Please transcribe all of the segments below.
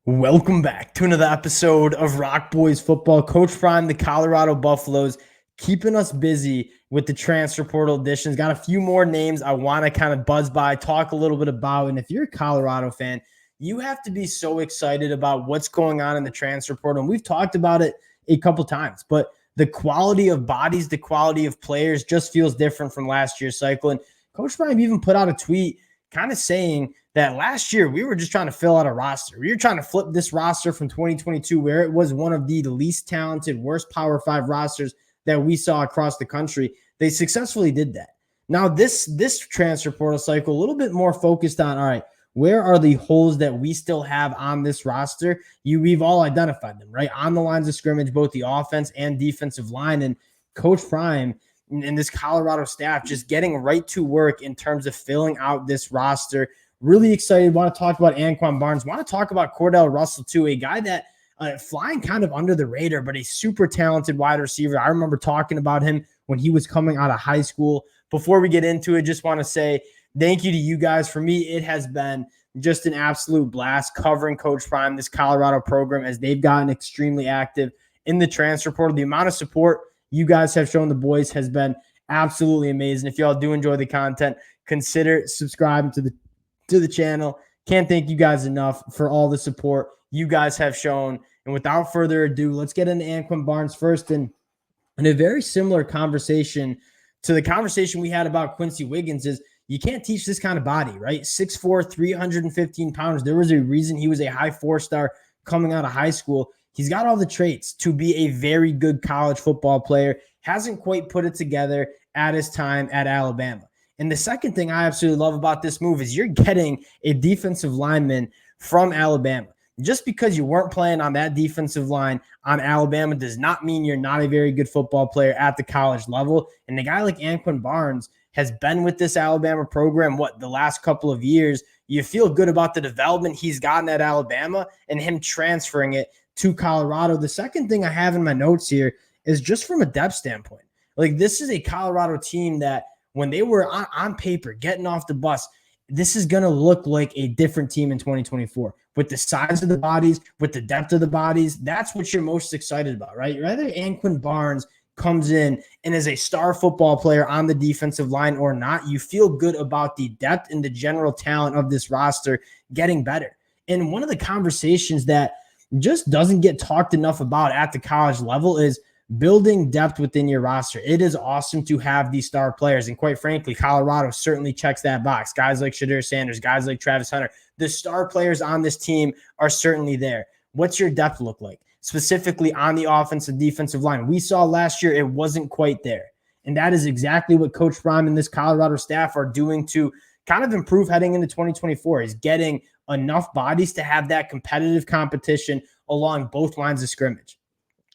Welcome back to another episode of Rock Boys Football. Coach Prime, the Colorado Buffaloes, keeping us busy with the transfer portal additions. Got a few more names I want to kind of buzz by, talk a little bit about. And if you're a Colorado fan, you have to be so excited about what's going on in the transfer portal. And we've talked about it a couple times, but the quality of bodies, the quality of players just feels different from last year's cycle. And Coach Prime even put out a tweet kind of saying that last year we were just trying to fill out a roster. We were trying to flip this roster from 2022, where it was one of the least talented, worst Power 5 rosters that we saw across the country. They successfully did that. Now, this transfer portal cycle, a little bit more focused on, all right, where are the holes that we still have on this roster? We've all identified them, right? On the lines of scrimmage, both the offense and defensive line. And Coach Prime and this Colorado staff just getting right to work in terms of filling out this roster. Really excited. Want to talk about Anquan Barnes. Want to talk about Cordell Russell too, a guy that flying kind of under the radar, but a super talented wide receiver. I remember talking about him when he was coming out of high school. Before we get into it, just want to say thank you to you guys. For me, it has been just an absolute blast covering Coach Prime, this Colorado program, as they've gotten extremely active in the transfer portal. The amount of support you guys have shown the boys has been absolutely amazing. If y'all do enjoy the content, consider subscribing to the channel. Can't thank you guys enough for all the support you guys have shown. And without further ado, let's get into Anquan Barnes first. And in a very similar conversation to the conversation we had about Quincy Wiggins, is you can't teach this kind of body, right? 6'4", 315 pounds. There was a reason he was a high 4-star coming out of high school. He's got all the traits to be a very good college football player. Hasn't quite put it together at his time at Alabama. And the second thing I absolutely love about this move is you're getting a defensive lineman from Alabama. Just because you weren't playing on that defensive line on Alabama does not mean you're not a very good football player at the college level. And a guy like Anquan Barnes has been with this Alabama program, the last couple of years. You feel good about the development he's gotten at Alabama and him transferring it to Colorado. The second thing I have in my notes here is just from a depth standpoint. Like, this is a Colorado team that when they were on paper getting off the bus, this is going to look like a different team in 2024 with the size of the bodies, with the depth of the bodies. That's what you're most excited about, right? Whether Anquan Barnes comes in and is a star football player on the defensive line or not, you feel good about the depth and the general talent of this roster getting better. And one of the conversations that just doesn't get talked enough about at the college level is building depth within your roster. It is awesome to have these star players. And quite frankly, Colorado certainly checks that box. Guys like Deion Sanders, guys like Travis Hunter, the star players on this team are certainly there. What's your depth look like? Specifically on the offensive defensive line. We saw last year it wasn't quite there. And that is exactly what Coach Prime and this Colorado staff are doing to kind of improve heading into 2024, is getting enough bodies to have that competitive competition along both lines of scrimmage.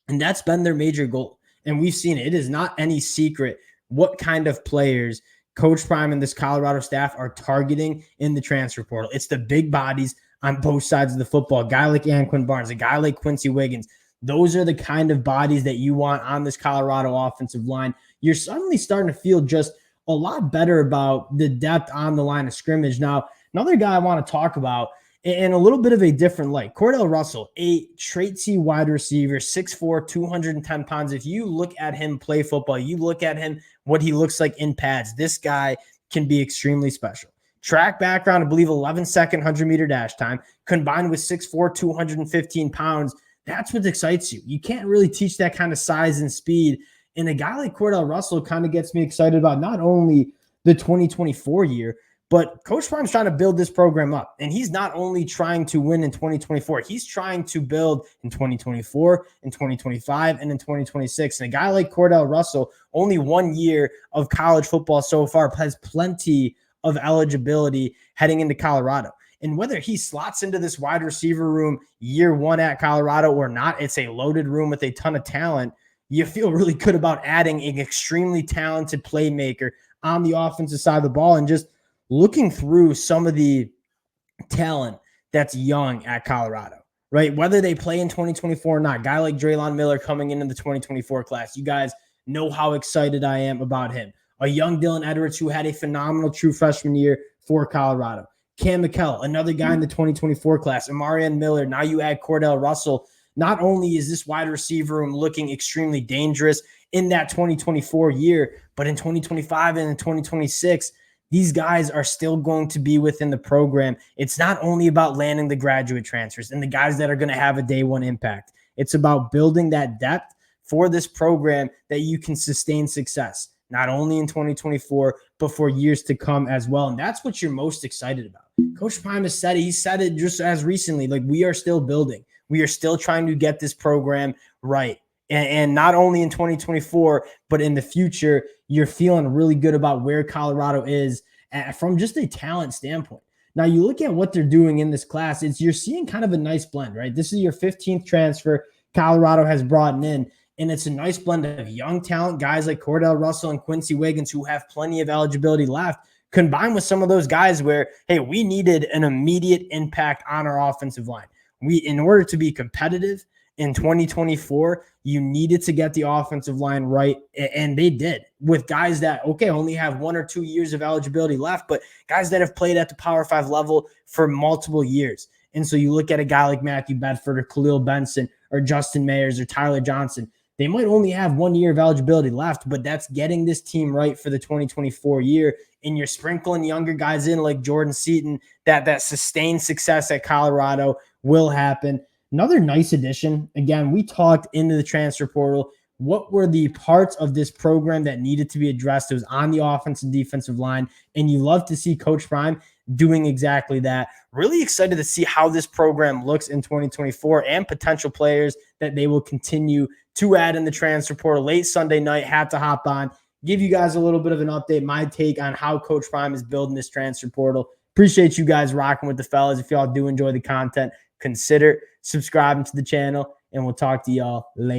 And that's been their major goal. And we've seen it. It is not any secret what kind of players Coach Prime and this Colorado staff are targeting in the transfer portal. It's the big bodies on both sides of the football. A guy like Anquan Barnes, a guy like Quincy Wiggins. Those are the kind of bodies that you want on this Colorado offensive line. You're suddenly starting to feel just a lot better about the depth on the line of scrimmage. Now, another guy I want to talk about in a little bit of a different light, Cordell Russell, a traitsy wide receiver, 6'4", 210 pounds. If you look at him play football, you look at him, what he looks like in pads, this guy can be extremely special. Track background, I believe 11-second 100-meter dash time, combined with 6'4", 215 pounds. That's what excites you. You can't really teach that kind of size and speed. And a guy like Cordell Russell kind of gets me excited about not only the 2024 year, but Coach Prime's trying to build this program up. And he's not only trying to win in 2024, he's trying to build in 2024, in 2025, and in 2026. And a guy like Cordell Russell, only 1 year of college football so far, has plenty of eligibility heading into Colorado. And whether he slots into this wide receiver room year one at Colorado or not, it's a loaded room with a ton of talent. You feel really good about adding an extremely talented playmaker on the offensive side of the ball. And just looking through some of the talent that's young at Colorado, right? Whether they play in 2024 or not, guy like Draylon Miller coming into the 2024 class, you guys know how excited I am about him. A young Dylan Edwards who had a phenomenal true freshman year for Colorado. Cam McKell, another guy in the 2024 class, Amarian Miller. Now you add Cordell Russell. Not only is this wide receiver room looking extremely dangerous in that 2024 year, but in 2025 and in 2026, these guys are still going to be within the program. It's not only about landing the graduate transfers and the guys that are going to have a day one impact. It's about building that depth for this program that you can sustain success, not only in 2024, but for years to come as well. And that's what you're most excited about. Coach Prime has said it. He said it just as recently, like, we are still building. We are still trying to get this program right. And not only in 2024, but in the future, you're feeling really good about where Colorado is from just a talent standpoint. Now, you look at what they're doing in this class, you're seeing kind of a nice blend, right? This is your 15th transfer Colorado has brought in, and it's a nice blend of young talent, guys like Cordell Russell and Quincy Wiggins, who have plenty of eligibility left, combined with some of those guys where, hey, we needed an immediate impact on our offensive line. In order to be competitive in 2024, you needed to get the offensive line right, and they did, with guys that, okay, only have 1 or 2 years of eligibility left, but guys that have played at the Power 5 level for multiple years. And so you look at a guy like Matthew Bedford or Khalil Benson or Justin Mayers or Tyler Johnson. They might only have 1 year of eligibility left, but that's getting this team right for the 2024 year. And you're sprinkling younger guys in like Jordan Seaton, that sustained success at Colorado will happen. Another nice addition. Again, we talked into the transfer portal. What were the parts of this program that needed to be addressed? It was on the offensive and defensive line, and you love to see Coach Prime doing exactly that. Really excited to see how this program looks in 2024 and potential players that they will continue to add in the transfer portal. Late Sunday night, had to hop on, give you guys a little bit of an update, my take on how Coach Prime is building this transfer portal. Appreciate you guys rocking with the fellas. If y'all do enjoy the content, consider subscribing to the channel, and we'll talk to y'all later.